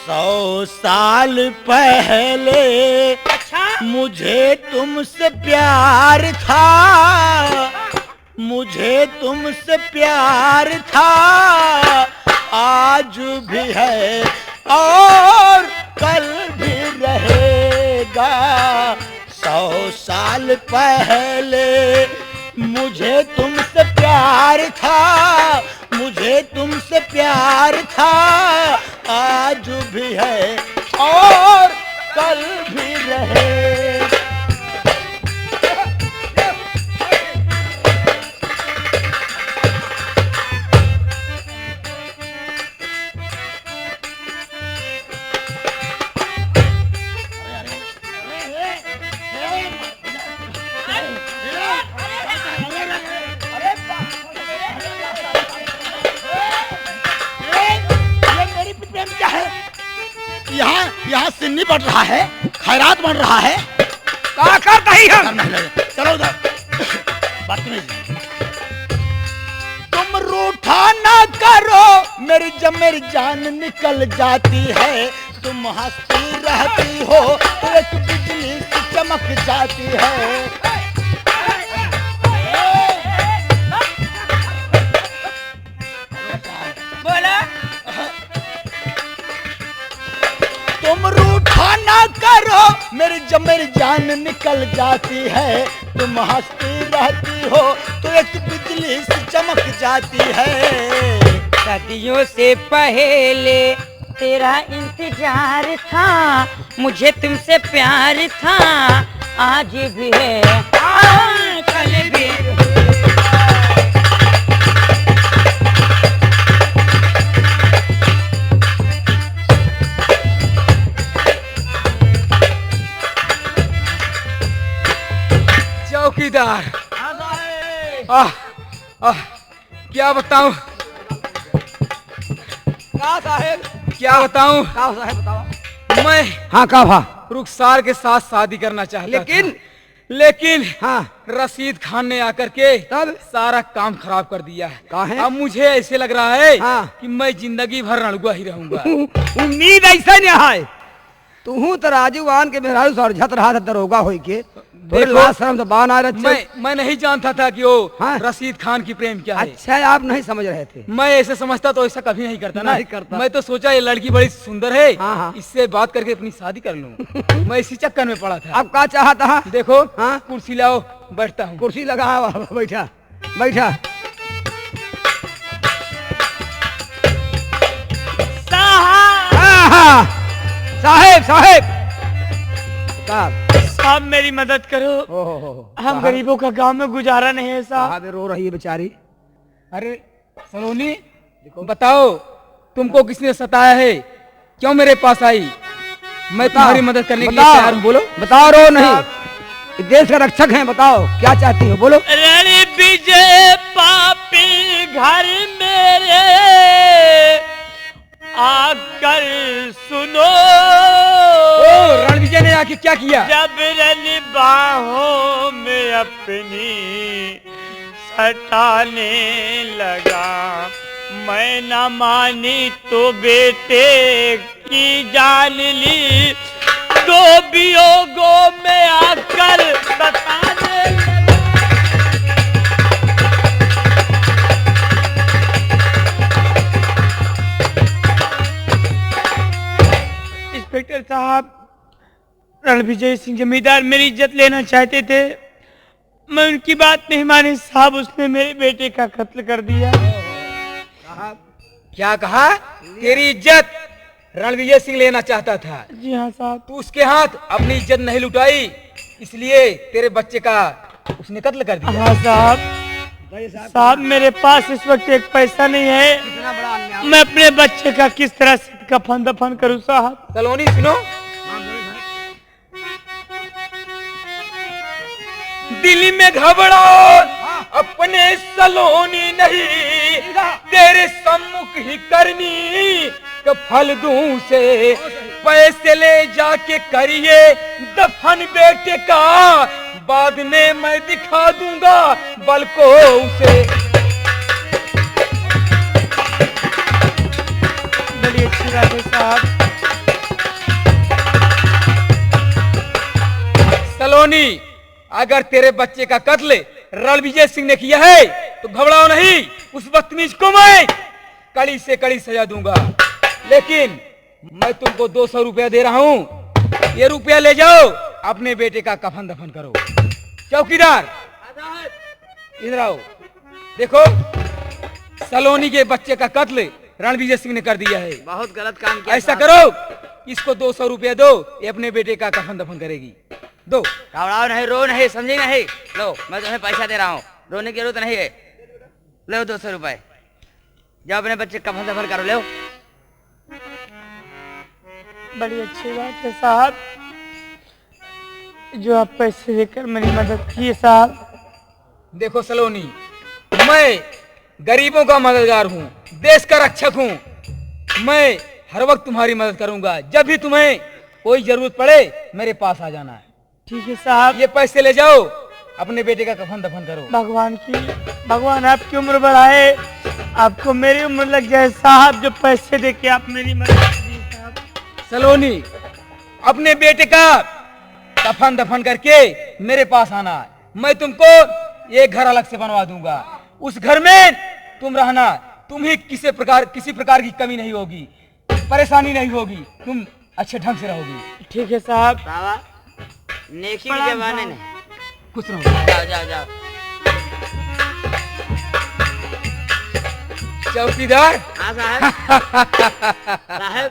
100 साल पहले मुझे तुमसे प्यार था, मुझे तुमसे प्यार था, आज भी है और कल भी रहेगा। 100 साल पहले मुझे तुमसे प्यार था, मुझे तुमसे प्यार था, आज भी है और कल भी रहेगा। यहाँ सिन्नी बढ़ रहा है, खैरात बढ़ रहा है। क्या करता ही हम? चलो उधर। तुम रूठा ना करो, मेरी जान निकल जाती है। तुम हंसती रहती हो तो एक बिजली सी चमक जाती है। तुम रूठा ना करो, मेरी जान निकल जाती है। तुम हंसती रहती हो तो एक बिजली से चमक जाती है। सदियों से पहले तेरा इंतजार था, मुझे तुमसे प्यार था, आज भी है कल भी है। चौकीदार, क्या बताऊं? साहेब क्या बताऊं? साहेब बताओ। मैं हाँ का रुखसार के साथ शादी करना चाहता लेकिन लेकिन हाँ रशीद खान ने आकर के तब सारा काम खराब कर दिया है। काहे? अब मुझे ऐसे लग रहा है हाँ। कि मैं जिंदगी भर रणुआ ही रहूंगा। उम्मीद ऐसा नहीं है। तू तो राजूवान के मेहरारू समझत रहा था दरोगा होई के। देखो, लाज शर्म तो बान आ रहा। मैं नहीं जानता था कि वो हाँ? रशीद खान की प्रेम क्या है। अच्छा आप नहीं समझ रहे थे। मैं ऐसे समझता तो ऐसा कभी नहीं करता ना। नहीं करता। मैं तो सोचा ये लड़की बड़ी सुंदर है, हाँ, हाँ। इससे बात करके अपनी शादी कर लूं। मैं इसी चक्कर में पड़ा था। अब क्या चाहता है? देखो, हाँ? कुर्सी लाओ, बैठता हूँ। कुर्सी लगा बैठा बैठा। साहेब साहेब साहब मेरी मदद करो। हम गरीबों का गांव में गुजारा नहीं है साहब। रो रही है बेचारी। अरे सलोनी, बताओ तुमको किसने सताया है? क्यों मेरे पास आई? मैं तुम्हारी मदद करने के लिए तैयार हूँ। बोलो। बताओ। रो नहीं, देश का रक्षक हैं। बताओ क्या चाहती हो, बोलो। रण विजय पापी घर मेरे आकर सुनो। रणविजय ने आके क्या किया? जब रन बाहों में अपनी सटाने लगा, मैं न मानी तो बेटे की जान ली, दो वियोगों में आकर बताने लगा। इंस्पेक्टर साहब, रणविजय सिंह जमींदार मेरी इज्जत लेना चाहते थे। मैं उनकी बात नहीं मानी साहब, उसने मेरे बेटे का कत्ल कर दिया। क्या कहा? तेरी इज्जत रणविजय सिंह लेना चाहता था? जी हाँ साहब। तू उसके हाथ अपनी इज्जत नहीं लुटाई, इसलिए तेरे बच्चे का उसने कत्ल कर दिया। हाँ साहब, मेरे पास इस वक्त एक पैसा नहीं है। मैं अपने बच्चे का किस तरह से कफन दफन करूं साहब? सलोनी सुनो, दिल में घबराओ, अपने सलोनी नहीं, तेरे सम्मुख ही करनी का फल दूं से। पैसे ले जाके करिए दफन बेटे का, बाद में मैं दिखा दूंगा बल को उसे। बड़ी अच्छी बात है साहब। अगर तेरे बच्चे का कत्ल रणविजय सिंह ने किया है तो घबराओ नहीं, उस बदतमीज को मैं कड़ी से कड़ी सजा दूंगा। लेकिन मैं तुमको 200 रुपया दे रहा हूँ, ये रुपया ले जाओ, अपने बेटे का कफन दफन करो। चौकीदार इधर आओ। देखो, सलोनी के बच्चे का कत्ल रणविजय सिंह ने कर दिया है। बहुत गलत काम किया। ऐसा करो, इसको 200 रुपया दो, ये अपने बेटे का कफन दफन करेगी। दो। घबराओ नहीं, रो नहीं, समझे नहीं। लो, मैं तुम्हें पैसा दे रहा हूँ, रोने की जरूरत नहीं है। लो 200 रुपए, जाओ अपने बच्चे का कफन दफन करो। लो। बड़ी अच्छी बात है साहब, जो आप पैसे देकर मेरी मदद की साहब। देखो सलोनी, मैं गरीबों का मददगार हूँ, देश का रक्षक हूँ। मैं हर वक्त तुम्हारी मदद करूंगा। जब भी तुम्हें कोई जरूरत पड़े मेरे पास आ जाना है। ठीक है साहब। ये पैसे ले जाओ, अपने बेटे का कफन दफन करो। भगवान आपकी उम्र बढ़ाए, आपको मेरी उम्र लग जाए साहब, जो पैसे दे के आप मेरी मदद कीजिए साहब। सलोनी, अपने बेटे का कफन दफन करके मेरे पास आना है। मैं तुमको एक घर अलग से बनवा दूंगा, उस घर में तुम रहना। तुम्हें किसी प्रकार की कमी नहीं होगी, परेशानी नहीं होगी, तुम अच्छे ढंग से रहोगी। ठीक है साहब। बाबा, नेकी के जमाने में खुश रहो। जाओ जाओ जाओ। चौकीदार। हाँ साहब। साहब,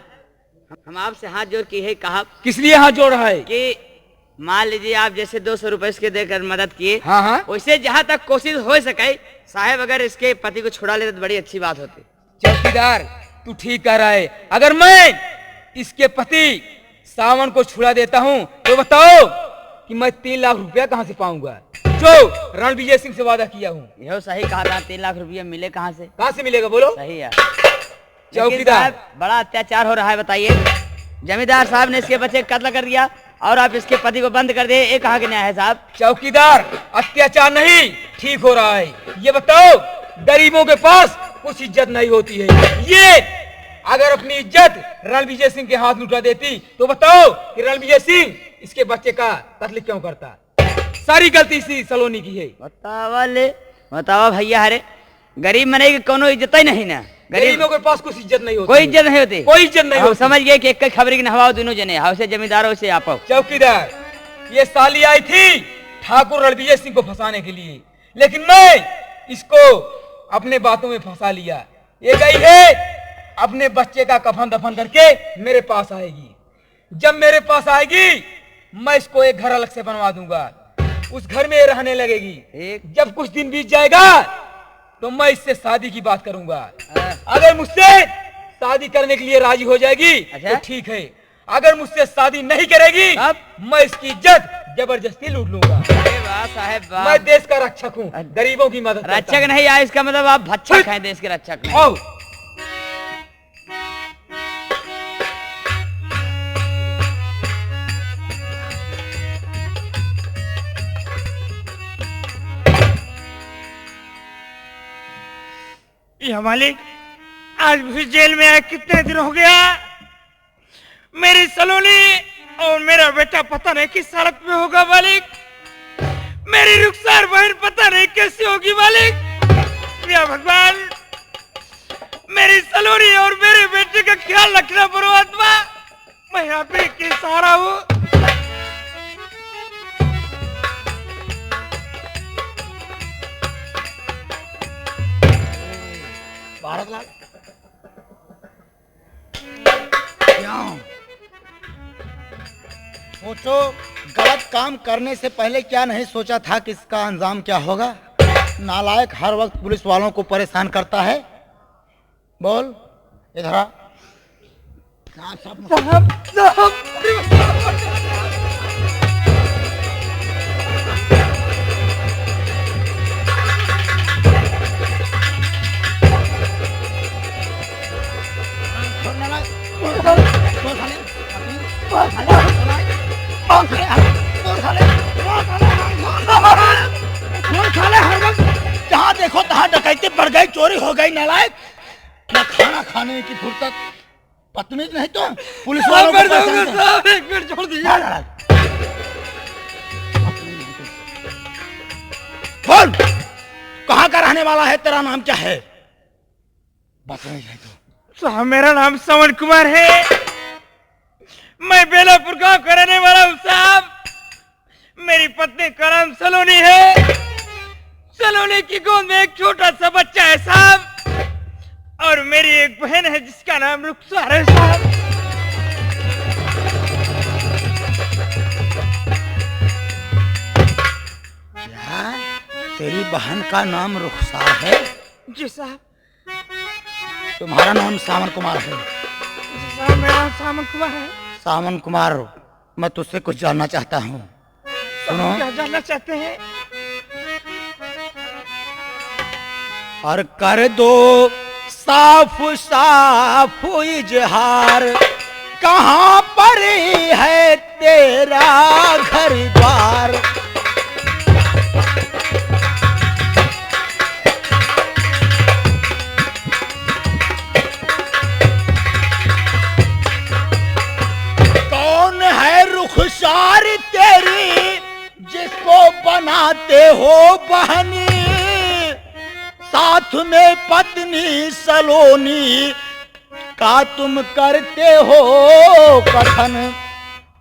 हम आपसे हाथ जोड़ के है कहा किस लिए हाथ जोड़ रहा है? कि मान लीजिए आप जैसे 200 रुपए इसके देकर मदद किए, हाँ हाँ, वैसे जहाँ तक कोशिश हो सके साहब, अगर इसके पति को छुड़ा लेते तो बड़ी अच्छी बात होती। चौकीदार, तू ठीक कह रहा है। अगर मैं इसके पति सावन को छुड़ा देता हूँ तो बताओ कि मैं 3 लाख रुपया कहाँ से पाऊंगा, जो रणविजय सिंह से वादा किया हूँ। यह सही कहा था, 3 लाख रुपया मिले कहाँ से? कहाँ से मिलेगा बोलो? सही है। चौकीदार, बड़ा अत्याचार हो रहा है, बताइए। जमींदार साहब ने इसके बच्चे का कत्ल कर दिया और आप इसके पति को बंद कर दिए, ये कहाँ के न्याय है साहब? चौकीदार, अत्याचार नहीं, ठीक हो रहा है। ये बताओ, गरीबों के पास कुछ इज्जत नहीं होती है। ये अगर अपनी इज्जत रणविजय सिंह के हाथ लुटा देती तो बताओ कि रणविजय सिंह इसके बच्चे का कत्ल क्यों करता? सारी गलती इसी सलोनी की है। बतावा भैया, हरे गरीब मने की कोनो इज्जत ही नहीं ना। गरीबों के पास कुछ इज्जत नहीं होती, कोई इज्जत नहीं होती, कोई इज्जत नहीं होती। समझ गए कि एक खबर की नहवाओ दोनों जने, हाउसे जमींदारों से आप। चौकीदार, ये साली आई थी ठाकुर रणविजय सिंह को फंसाने के लिए, लेकिन मैं इसको अपने बातों में फंसा लिया। ये गई है अपने बच्चे का कफन दफन करके मेरे पास आएगी। जब मेरे पास आएगी मैं इसको एक घर अलग से बनवा दूंगा, उस घर में रहने लगेगी। जब कुछ दिन बीत जाएगा तो मैं इससे शादी की बात करूंगा। अगर मुझसे शादी करने के लिए राजी हो जाएगी तो ठीक है, अगर मुझसे शादी नहीं करेगी मैं इसकी इज्जत जबरदस्ती लूट लूंगा। साहब, मैं देश का रक्षक हूँ, गरीबों की मदद करता हूं। रक्षक नहीं आया, इसका मतलब आप भक्षक हैं, देश के रक्षक नहीं। आओ। या मालिक, आज भी जेल में आए कितने दिन हो गया। मेरी सलोनी और मेरा बेटा पता नहीं किस सड़क पे होगा मालिक। मेरी रुखसार बहन पता नहीं कैसी होगी मालिक। या भगवान, मेरी सलोनी और मेरे बेटे का ख्याल रखना परमात्मा। मैं यहाँ पे किस सहारा हूँ। भारतलाल, सोचो, गलत काम करने से पहले क्या नहीं सोचा था कि इसका अंजाम क्या होगा। नालायक हर वक्त पुलिस वालों को परेशान करता है। बोल इधर आ। जहाँ देखो तहाँ डकैती बढ़ गई, चोरी हो गई। नालायक, न खाना खाने की फुर्सत, पत्नी नहीं तो पुलिस वालों को साहब, एक मिनट छोड़ दीजिए। बोल, कहाँ का रहने वाला है, तेरा नाम क्या है? बता नहीं है तो। साहब मेरा नाम सावन कुमार है, मैं बेलापुर गांव का रहने वाला हूँ साहब। मेरी पत्नी का नाम सलोनी है। सलोनी की गोद में एक छोटा सा बच्चा है साहब, और मेरी एक बहन है जिसका नाम रुखसार है साहब। यार, तेरी बहन का नाम रुखसार है? जी साहब। तुम्हारा नाम सावन कुमार है? जी साहब, मेरा नाम सावन कुमार है। सावन कुमार, मैं तुझसे कुछ जानना चाहता हूँ। सुनो। क्या जानना चाहते हैं? और कर दो साफ साफ इजहार, कहाँ पर है तेरा घर द्वार? कौन है रुखसार तेरी जिसको बनाते हो बहनी, साथ में पत्नी सलोनी का तुम करते हो कथन,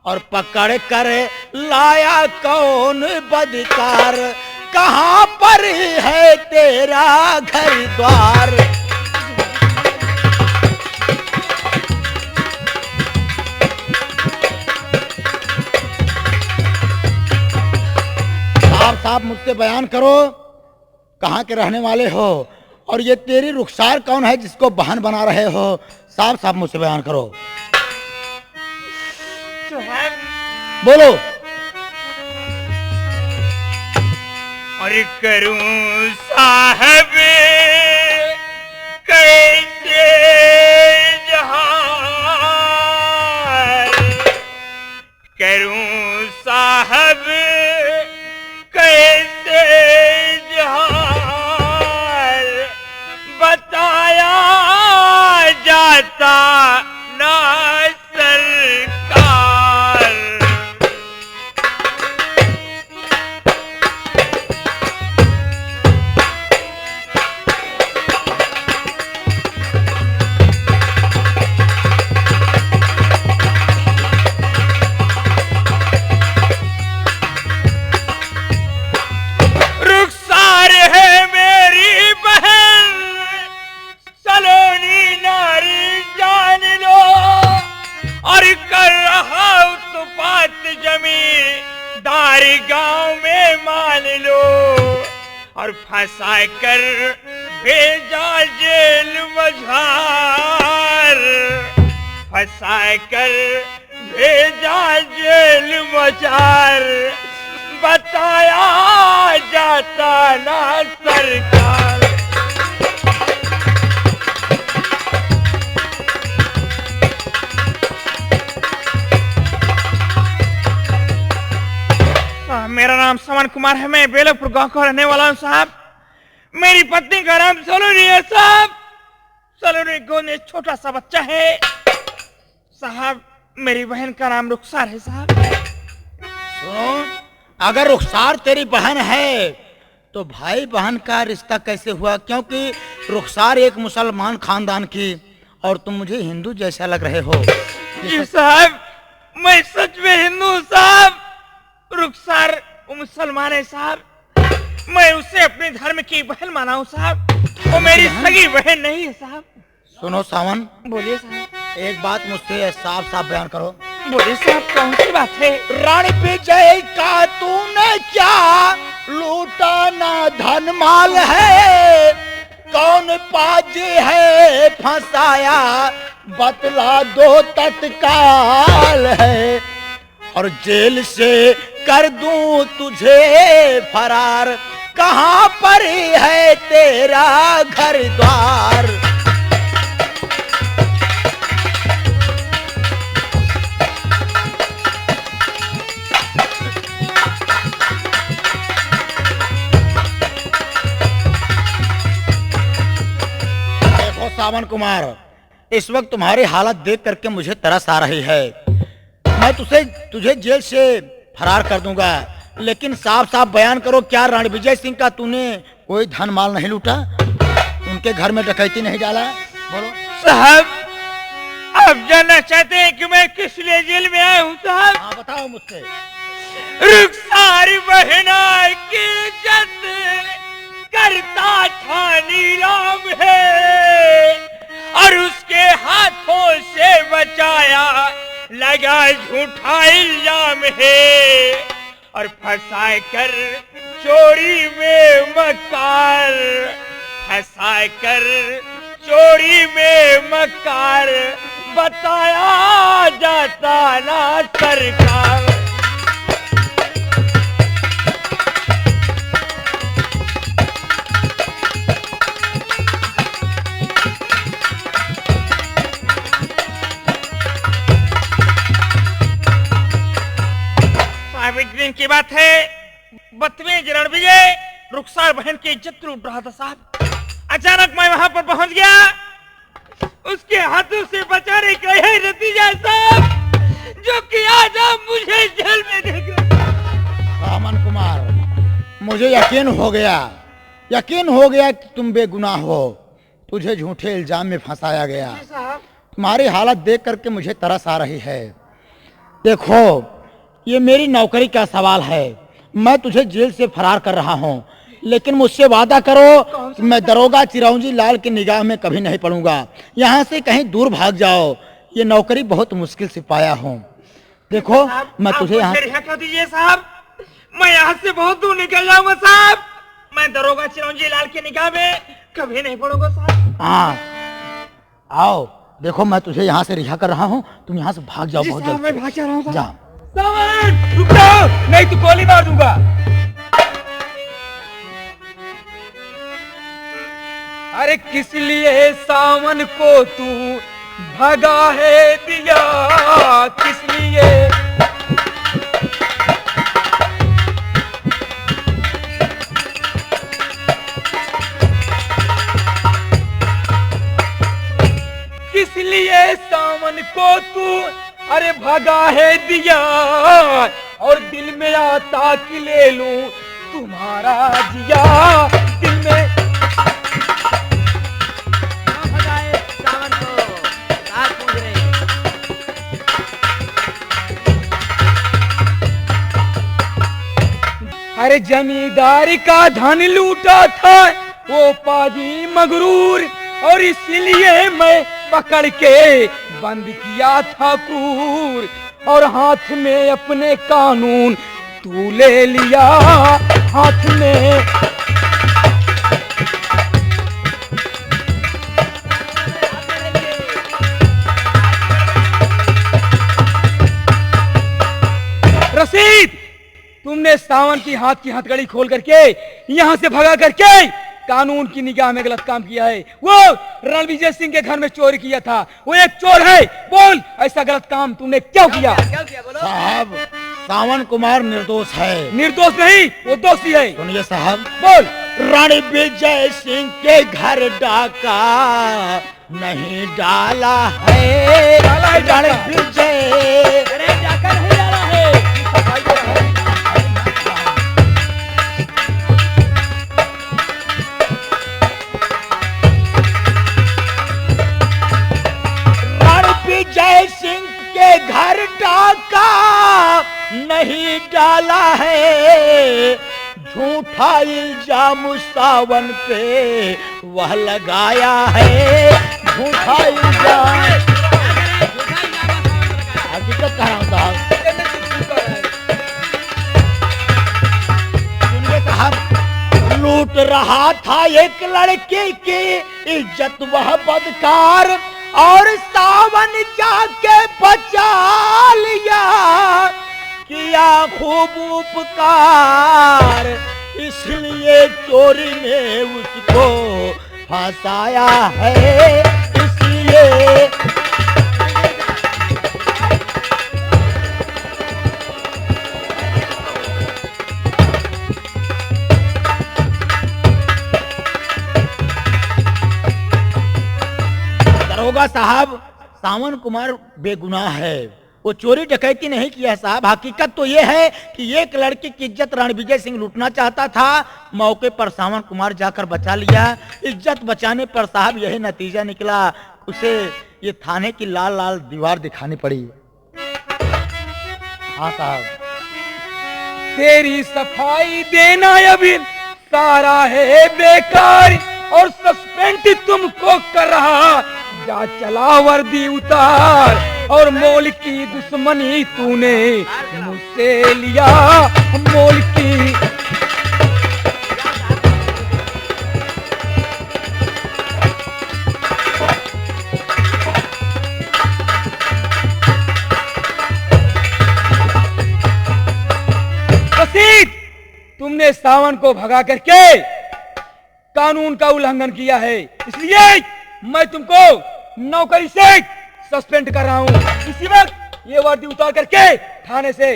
और पकड़ कर लाया कौन बदकार, कहाँ पर है तेरा घर द्वार? साफ साफ मुझसे बयान करो, कहाँ के रहने वाले हो, और ये तेरी रुखसार कौन है जिसको बहन बना रहे हो? साफ साफ मुझसे बयान करो। बोलो। और करूं साहब कैसे जहां, करूं साहब कैसे जहां, बताया जाता ना सरकार। रुखसार है मेरी बहन सलोनी नारी जान लो, और कर रहा उत्पात जमींदारी गांव में मान लो, और फंसा कर भेजा जेल मझार, फंसा कर भेजा जेल मझार, बताया जाता ना सरकार। मेरा नाम सावन कुमार है, मैं बेलापुर गांव का रहने वाला हूँ साहब। मेरी पत्नी का नाम सलोनी है साहब। सलोनी गोद में छोटा सा बच्चा है साहब। मेरी बहन का नाम रुखसार है साहब। सुनो, अगर रुखसार तेरी बहन है तो भाई बहन का रिश्ता कैसे हुआ? क्योंकि रुखसार एक मुसलमान खानदान की, और तुम मुझे हिंदू जैसा लग रहे हो। जी साहब, मैं सच में हिंदू हूँ साहब। रुखसार वो मुसलमान है साहब। मैं उसे अपने धर्म की बहन माना हूँ साहब। वो मेरी सगी बहन नहीं है साहब। सुनो सावन, बोलिए साहब। एक बात मुझसे साफ साफ बयान करो। बोलिए साहब, कौन सी बात है? रानी विजय का तूने क्या लूटा ना धन माल है, कौन पाजी है फंसाया बतला दो तत्काल है, और जेल से कर दूं तुझे फरार, कहाँ पर है तेरा घर द्वार? देखो सावन कुमार, इस वक्त तुम्हारी हालत देख करके मुझे तरस आ रही है। मैं तुझे जेल से फरार कर दूंगा, लेकिन साफ साफ बयान करो, क्या रणविजय सिंह का तूने कोई धन माल नहीं लूटा? उनके घर में डकैती नहीं डाला? बोलो। साहब, आप जानना चाहते हैं कि मैं किस लिए जेल में आया हूँ साहब? हाँ बताओ मुझसे। रुखसार बहना की इज्जत करता था नीलाम है, और उसके हाथों से बचाया लगा झूठा इल्जाम है, और फंसा कर चोरी में मकार, फंसा कर चोरी में मकार, बताया जाता ना सरकार। एक दिन की बात है, बदतमीज रणविजय रुखसार बहन की इज्जत लूट रहा था साहब। अचानक मैं वहां पर पहुंच गया, उसके हाथों से बचाने का यही नतीजा साहब, जो कि आज आप मुझे जेल में देख रहे हैं। सामन कुमार, मुझे यकीन हो गया कि तुम बेगुनाह हो, तुझे झूठे इल्जाम में फंसाया गया। तुम्हारी हालत देख करके मुझे तरस आ रही है। देखो, ये मेरी नौकरी का सवाल है, मैं तुझे जेल से फरार कर रहा हूँ, लेकिन मुझसे वादा करो कि मैं दरोगा चिरौंजी लाल की निगाह में कभी नहीं पड़ूंगा। यहाँ से कहीं दूर भाग जाओ, ये नौकरी बहुत मुश्किल से पाया हूँ। देखो, मैं तुझे यहाँ रिहा कर दीजिए साहब, मैं यहाँ से बहुत दूर निकल जाऊंगा साहब, मैं दरोगा चिरौंजी लाल की निगाह में कभी नहीं पड़ूंगा साहब। हाँ आओ, देखो मैं तुझे यहाँ से रिहा कर रहा हूँ, तुम यहाँ से भाग जाओ बहुत जल्द। मैं भाग जा रहा हूँ जाओ। सावन, रुक जाओ, नहीं तो गोली मार दूंगा। अरे किस लिए सावन को तू भगा है दिया, किस लिए? किस लिए सावन को तू अरे भगा है दिया, और दिल में आता कि ले लूं तुम्हारा जिया, दिल में भगाए सावन को, साथ पूछ रहे। अरे जमींदारी का धन लूटा था वो पाजी मगरूर, और इसलिए मैं पकड़ के बंद किया था क्रूर, और हाथ में अपने कानून तू ले लिया, हाथ में। रसीद, तुमने सावन की हाथ की हथकड़ी खोल करके यहाँ से भगा करके कानून की निगाह में गलत काम किया है। वो रणविजय सिंह के घर में चोरी किया था, वो एक चोर है। बोल, ऐसा गलत काम तुमने क्यों किया? साहब, सावन कुमार निर्दोष है। निर्दोष नहीं, वो दोषी है। सुनिए साहब, बोल। रणविजय सिंह के घर डाका नहीं डाला है, रणविजय डाका नहीं डाला है। रणविजय सिंह के घर डाका नहीं डाला है, झूठा इल्जाम सावन पे वह लगाया है, झूठा इल्जाम। हकीकत कह रहा हूँ साहब। सुनिए साहब, लूट रहा था एक लड़के की इज्जत वह बदकार, और सावन जाके बचा लिया, किया खूब उपकार, इसलिए चोरी में उसको फंसाया है, इसलिए। दरोगा साहब, सावन कुमार बेगुनाह है, वो चोरी डकैती नहीं किया साहब। हकीकत तो ये है कि एक लड़की की इज्जत रणविजय सिंह लूटना चाहता था, मौके पर सावन कुमार जाकर बचा लिया। इज्जत बचाने पर साहब यही नतीजा निकला, उसे ये थाने की लाल लाल दीवार दिखानी पड़ी। हाँ साहब। तेरी सफाई देना अभी सारा है बेकार, और सस्पेंड तुमको कर रहा, जा चला वर्दी उतार, और मोल की दुश्मनी तूने मुझसे लिया, मोल की। रशीद, तुमने सावन को भगा करके कानून का उल्लंघन किया है, इसलिए मैं तुमको नौकरी से सस्पेंड कर रहा हूँ। इसी वक्त ये वर्दी उतार करके थाने से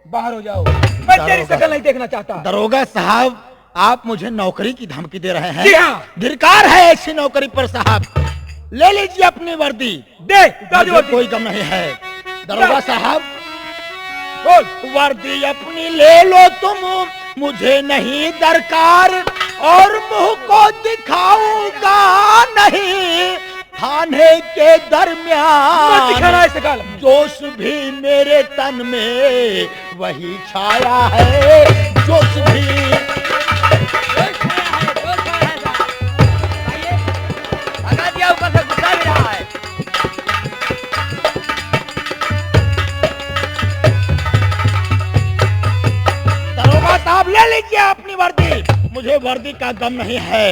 बाहर हो जाओ, मैं तेरी शक्ल नहीं देखना चाहता। दरोगा साहब, आप मुझे नौकरी की धमकी दे रहे जी हैं? हाँ। धिक्कार है ऐसी नौकरी पर साहब। ले लीजिए अपनी वर्दी, दे उतार दे मुझे वर्दी। कोई गम नहीं है। दरोगा साहब, बोल। वर्दी अपनी ले लो तुम, मुझे नहीं दरकार, और मुंह को दिखाऊंगा नहीं थाने के मत दरमियान। दिखाना ऐसे गाल। जोश भी मेरे तन में वही छाया है, जोश भी। भगा दिया, ऊपर से गुस्सा भी रहा है। दरोगा साहब, ले लीजिए अपनी वर्दी, मुझे वर्दी का गम नहीं है,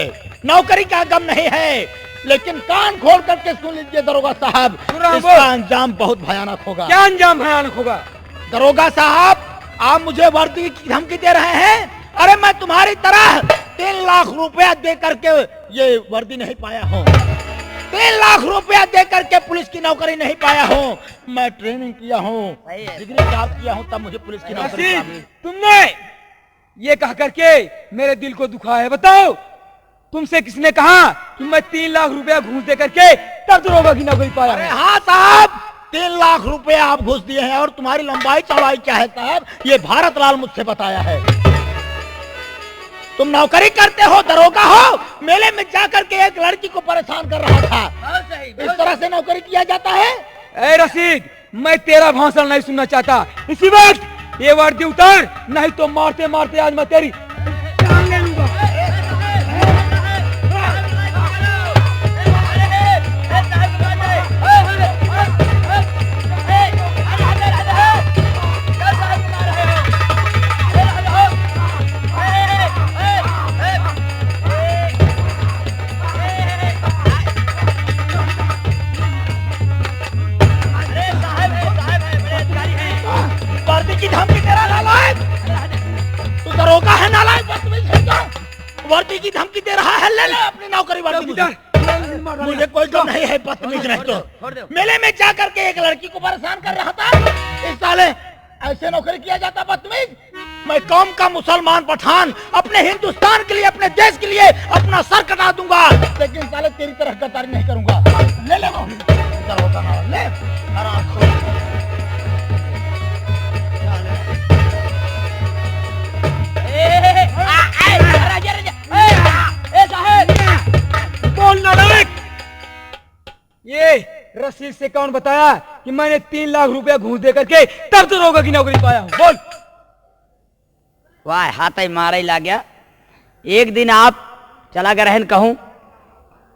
नौकरी का गम नहीं है, लेकिन कान खोल करके सुन लीजिए दरोगा साहब, इसका अंजाम बहुत भयानक होगा। क्या अंजाम भयानक होगा? दरोगा साहब, आप मुझे वर्दी की धमकी दे रहे हैं? अरे मैं तुम्हारी तरह 3 लाख रुपया दे करके ये वर्दी नहीं पाया हूँ, 3 लाख रुपया दे करके पुलिस की नौकरी नहीं पाया हूँ। मैं ट्रेनिंग किया हूँ, सही है। डिग्री प्राप्त किया हूँ, तब मुझे पुलिस की नौकरी रशीद, मिली। तुमने ये कह करके मेरे दिल को दुखा है। बताओ, तुमसे किसने कहा कि मैं 3 लाख रुपया घूस दे करके तब दरोगा की नौकरी पाया अरे है? हाँ साहब, 3 लाख रुपए आप घुस दिए हैं, और तुम्हारी लंबाई चौड़ाई क्या है साहब, ये भारत लाल मुझसे बताया है। तुम नौकरी करते हो, दरोगा हो, मेले में जाकर के एक लड़की को परेशान कर रहा था, बहुत सही, इस बहुत तरह से नौकरी किया जाता है? ए रशीद, मैं तेरा भाषण नहीं सुनना चाहता। इसी वक्त ये वर्दी उतार, नहीं तो मारते मारते आज मैं तेरी जान ले लूंगा। वर्दी की धमकी दे रहा नालायक, तू दरोगा है नालायक, बदतमीज है क्या? वर्दी की धमकी दे रहा है, ले ले अपनी नौकरी वर्दी मुझे। मुझे कोई गम नहीं है, बदतमीज नहीं तो। मेले में जा करके एक लड़की को परेशान कर रहा था, इस साले ऐसे नौकरी किया जाता बदतमीज? मैं कौम का मुसलमान पठान अपने हिंदुस्तान के लिए, अपने देश के लिए अपना सर कटा दूंगा, लेकिन साले तेरी तरह गद्दारी नहीं करूंगा। ले ले वो दरोगा ना, ले आराम से। बोल नालायक, ये रशीद से कौन बताया कि मैंने 3 लाख रुपया घूस दे करके तब दरोगा की नौकरी पाया हूँ? बोल। वाह, हाथ ही मारा ही ला गया। एक दिन आप चला गए रहन कहूँ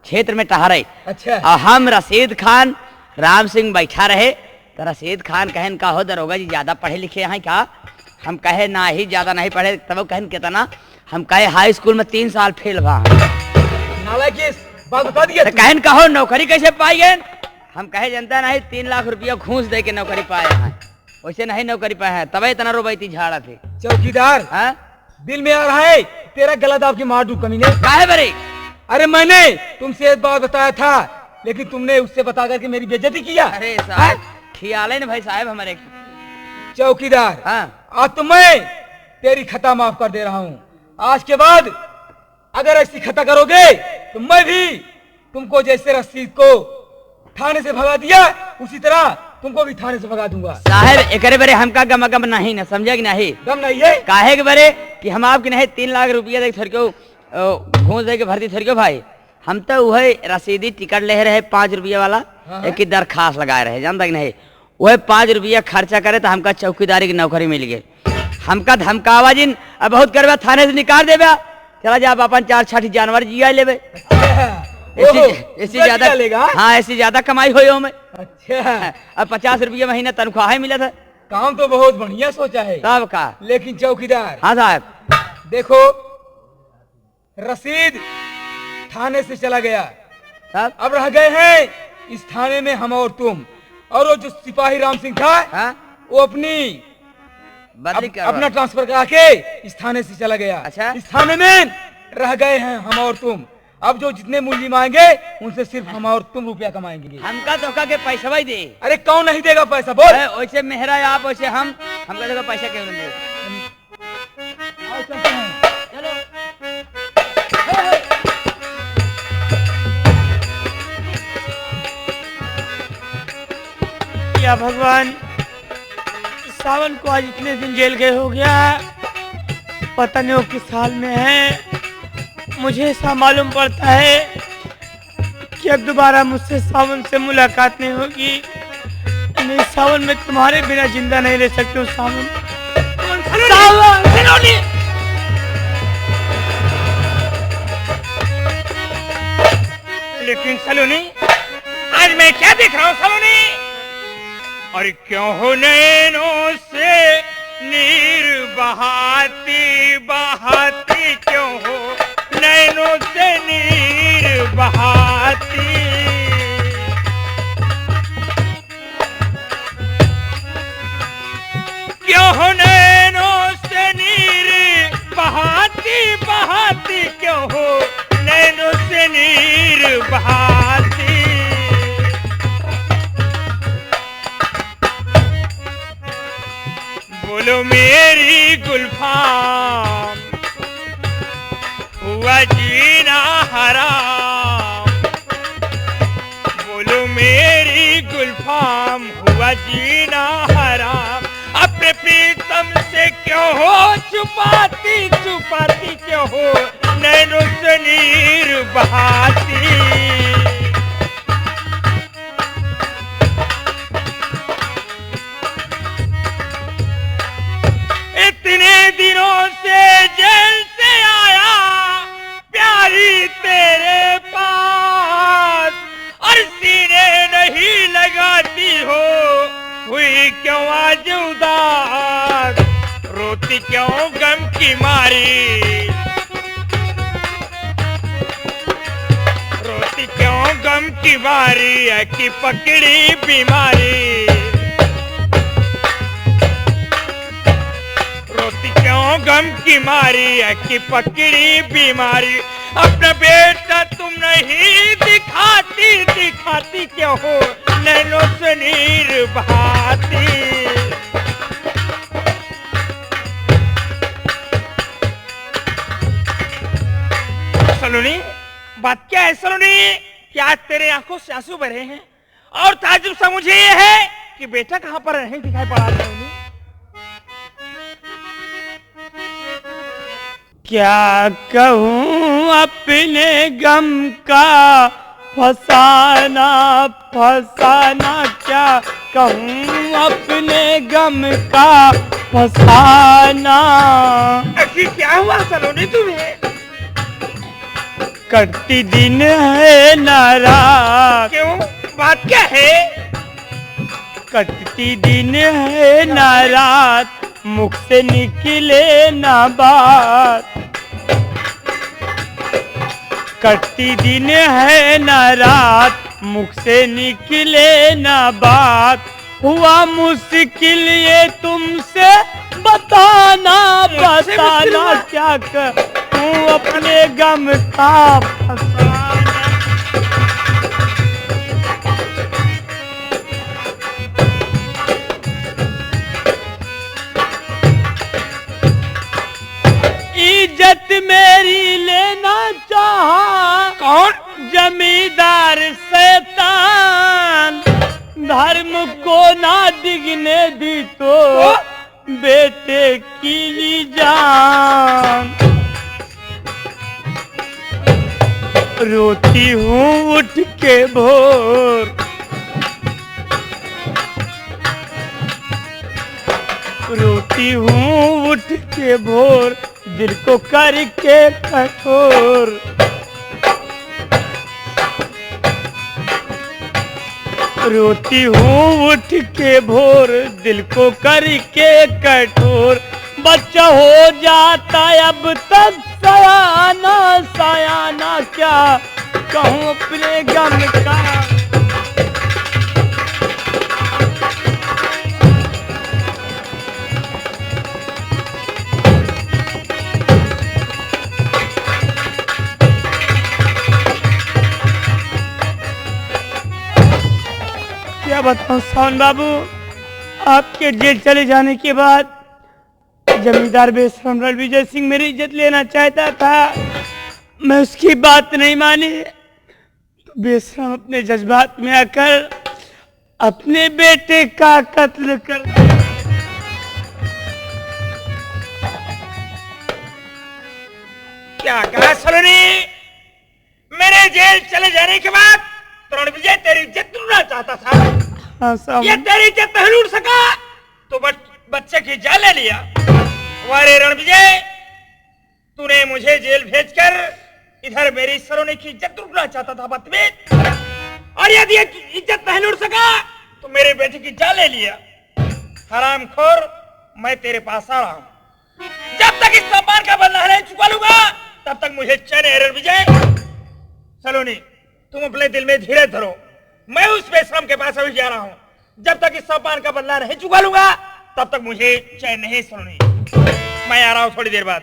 क्षेत्र में टहरे, अच्छा। और हम रशीद खान राम सिंह बैठा रहे, तो रशीद खान कहन का हो दरोगा जी ज्यादा पढ़े लिखे हैं क्या? हम कहे ना ही, ज्यादा नहीं पढ़े, तब कहन कितना? हम कहे हाई स्कूल में 3 साल फेल बा। नालायक, ये बात बता दिया तो कहन कहो नौकरी कैसे पाई गए? हम कहे जनता नहीं, 3 लाख रुपया घूस दे के नौकरी पाए हैं, वैसे नहीं नौकरी पाए हैं, तब इतना रोबैती झाड़ा थे। चौकीदार, हाँ? दिल में आ रहा है तेरा गला दाब के मार दूं कमीने। काहे बरे? अरे मैंने तुमसे एक बात बताया था, लेकिन तुमने उससे बता करके मेरी बेइज्जती किया। अरे साहब, खियाले न भाई साहब हमारे। चौकीदार, हाँ, आज तो मैं तेरी खता माफ कर दे रहा हूँ। आज के बाद अगर ऐसी खता करोगे तो मैं भी तुमको जैसे रशीद को थाने से भगा दिया, उसी तरह तुमको भी थाने से भगा दूंगा। साहब एकरे बरे हमका गम नहीं न समझे कि नहीं? दम नहीं है? काहे के बरे कि हम आपके नहीं 3 लाख रुपया दे थोड़ के घूस दे के भर्ती थोड़ के भाई हम तो वही रसीदी टिकट ले रहे 5 रुपया वाला एक की दरखास्त लगाए रहे जानता कि नहीं वही 5 रुपया खर्चा करे तो हमका चौकीदारी की नौकरी मिल गई हमका धमकावा जिन अब बहुत करवा थाने से निकाल देबा चला जा अपन 4-6 जानवर जिया लेबे ऐसी ज्यादा लेगा। हाँ ऐसी ज्यादा कमाई हो में अच्छा अब 50 रुपया महीना तनख्वाह ही मिला था काम तो बहुत बढ़िया सोचा है तब का लेकिन चौकीदार हाँ साहब देखो रसीद थाने से चला गया साहब अब रह गए हैं इस थाने में हम और तुम और वो जो सिपाही राम सिंह था हाँ वो अपनी बदली कर अपना ट्रांसफर करा के इस थाने से चला गया। अच्छा। इस थाने में रह गए हैं हम और तुम अब जो जितने मुलजिम आएंगे उनसे सिर्फ हम और तुम रुपया कमाएंगे। हमका धोखा के पैसा भाई दे अरे कौन नहीं देगा पैसा बोल। वैसे मेहरा आप वैसे हमका देखो पैसा क्यों नहीं दे आओ चलते हैं। चलो या भगवान सावन को आज इतने दिन जेल गए हो गया पता नहीं वो किस हाल में है। मुझे ऐसा मालूम पड़ता है कि अब दोबारा मुझसे सावन से मुलाकात नहीं होगी। नहीं सावन में तुम्हारे बिना जिंदा नहीं रह सकती हूँ सावन। सावन सलोनी लेकिन सलोनी आज मैं क्या देख रहा हूँ सलोनी? अरे क्यों हो नैनों से नीर बहाती बहाती क्यों हो नैनों से नीर बहाती। क्यों हो नैनों से नीर बहाती बहाती क्यों हो नैनों से नीर बहाती। बोलो मेरी गुल्फाम हुआ जीना हराम। बोलो मेरी गुल्फाम हुआ जीना हराम। अपने प्रीतम से क्यों हो छुपाती छुपाती क्यों हो नैनों से नीर बहाती। इतने दिनों से जेल से आया प्यारी तेरे पास और सीने नहीं लगाती हो हुई क्यों आज उदास। रोती क्यों गम की मारी रोती क्यों गम की मारी है कि पकड़ी बीमारी। रोती क्यों गम की मारी है कि पकड़ी बीमारी। अपना बेटा तुम नहीं दिखाती दिखाती क्यों हो नैनों से नीर बहाती। सलोनी बात क्या है सलोनी? क्या तेरे आंखों से आंसू बह रहे हैं? और ताजुब सा मुझे ये है कि बेटा कहाँ पर नहीं दिखाई पड़ा सलोनी। क्या कहूँ अपने गम का फसाना फसाना क्या कहूँ अपने गम का फसाना। क्या हुआ सलोनी तुम्हें? कटती दिन है नाराज। क्यों बात क्या है? कटती दिन है नाराज मुख से निकले ना बात। कटती दिन है ना रात मुख से निकले ना बात। हुआ मुश्किल ये तुमसे बताना बताना क्या कहूँ अपने गम का फसाना। इज्जत मेरी लेना चाहा कौन? जमींदार शैतान धर्म को ना दिखने दी तो बेटे की जान। रोती हूँ उठ के भोर, रोती हूँ उठ के भोर, दिल को करके कठोर। रोती हूँ उठ के भोर, दिल को करके कठोर। बच्चा हो जाता अब तक सयाना सयाना, क्या कहूँ अपने गम का। क्या बताऊं सावन बाबू, आपके जेल चले जाने के बाद जमींदार बेशरम रणविजय सिंह मेरी इज्जत लेना चाहता था। मैं उसकी बात नहीं मानी तो बेशरम अपने जज्बात में आकर अपने बेटे का कत्ल कर दिया। क्या कहा सलोनी? मेरे जेल चले जाने के बाद रणविजय तेरी इज्जत लूटना चाहता था। हाँ, ये तेरी इज्जत नहीं लूट सका तो बच्चे की जान ले लिया। वारे रणविजय, तूने मुझे जेल भेजकर इधर मेरी सलोनी की इज्जत लूटना चाहता था बदतमीज। और यदि इज्जत नहीं लूट सका तो मेरे बेटे की जान ले लिया। हरामखोर, मैं तेरे पास आ रहा हूँ। जब तक इस सम्मान का बदला नहीं चुका लूंगा तब तक मुझे चैन है रणविजय। सलोनी, तुम अपने दिल में धीरे धरो, मैं उस बेशरम के पास अभी जा रहा हूँ। जब तक इस सम्मान का बदला नहीं चुका लूंगा तब तक मुझे चैन नहीं। सलोनी, मैं आ रहा हूँ थोड़ी देर बाद।